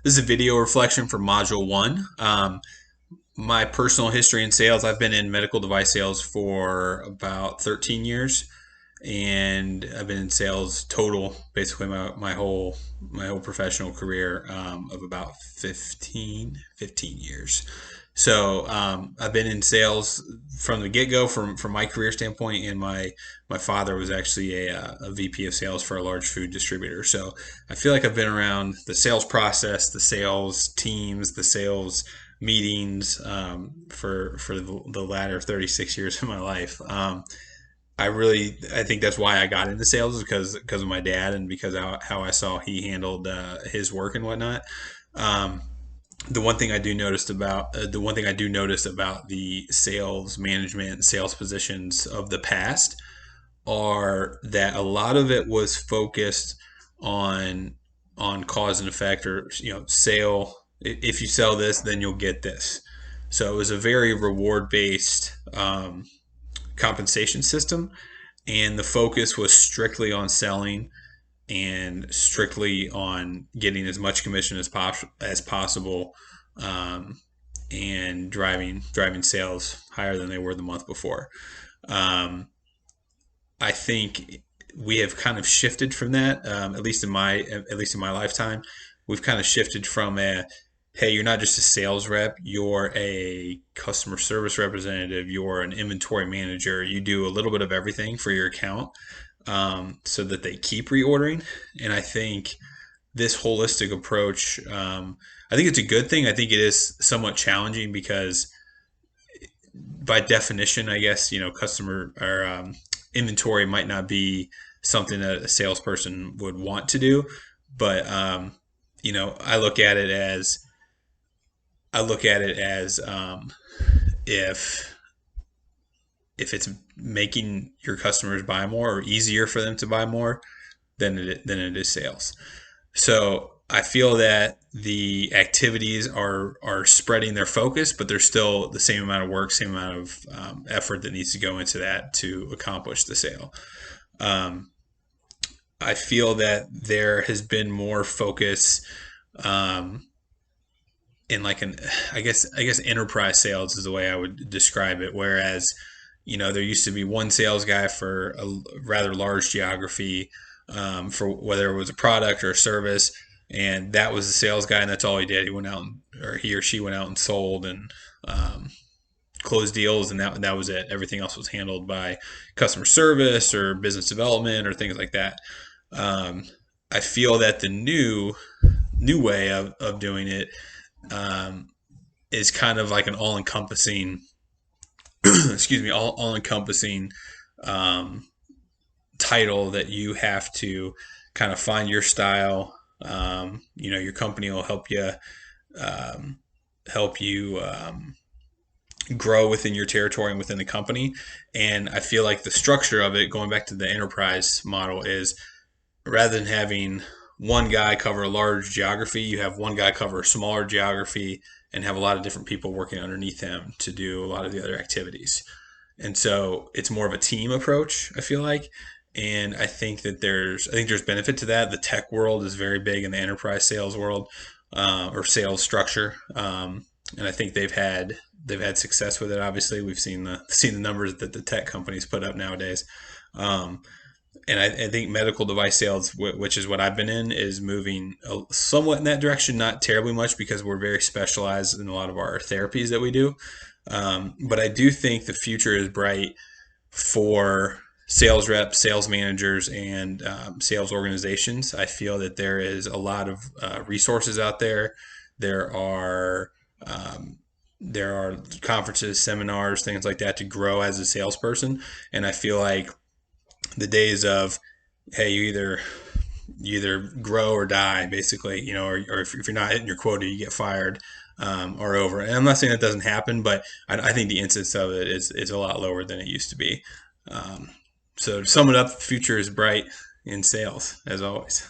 This is a video reflection for Module 1. My personal history in sales, I've been in medical device sales for about 13 years, and I've been in sales total, basically my whole professional career of about 15 years. So I've been in sales from the get-go from my career standpoint, and my father was actually a VP of sales for a large food distributor. So I feel like I've been around the sales process, the sales teams, the sales meetings for the latter 36 years of my life. I think that's why I got into sales, because of my dad, and because how I saw he handled his work and whatnot. Um, the one thing I do notice about the sales management and sales positions of the past are that a lot of it was focused on cause and effect, or sale. If you sell this, then you'll get this. So it was a very reward based compensation system, and the focus was strictly on selling and strictly on getting as much commission as possible, um, and driving sales higher than they were the month before. Um, I think we have kind of shifted from that, at least in my lifetime. We've kind of shifted from a, hey, you're not just a sales rep, you're a customer service representative, you're an inventory manager, you do a little bit of everything for your account, so that they keep reordering. And I think this holistic approach, I think it's a good thing. I think it is somewhat challenging because, by definition, I guess, customer or inventory might not be something that a salesperson would want to do. But I look at it as if it's making your customers buy more, or easier for them to buy more, than it is sales. So I feel that the activities are spreading their focus, but there's still the same amount of work, same amount of effort that needs to go into that to accomplish the sale. Um, I feel that there has been more focus, um, in like an I guess enterprise sales is the way I would describe it. Whereas, there used to be one sales guy for a rather large geography, for whether it was a product or a service, and that was the sales guy, and that's all he did. He went out or he or she went out and sold and closed deals, and that was it. Everything else was handled by customer service or business development or things like that. Um, I feel that the new way of doing it, um, is kind of like an all encompassing excuse me, all encompassing um, title that you have to kind of find your style. Your company will um, help you grow within your territory and within the company. And I feel like the structure of it, going back to the enterprise model, is rather than having one guy cover a large geography, you have one guy cover a smaller geography and have a lot of different people working underneath him to do a lot of the other activities. And so it's more of a team approach, I feel like. And I think there's benefit to that. The tech world is very big in the enterprise sales world, or sales structure, and I think they've had success with it. Obviously, we've seen the numbers that the tech companies put up nowadays. Um, and I think medical device sales, which is what I've been in, is moving somewhat in that direction. Not terribly much, because we're very specialized in a lot of our therapies that we do. But I do think the future is bright for sales reps, sales managers, and sales organizations. I feel that there is a lot of resources out there. There are um, there are conferences, seminars, things like that to grow as a salesperson. And I feel like the days of, hey, you either grow or die, basically, or if you're not hitting your quota, you get fired, are over. And I'm not saying that doesn't happen, but I think the instance of it is a lot lower than it used to be. Um, so to sum it up, the future is bright in sales, as always.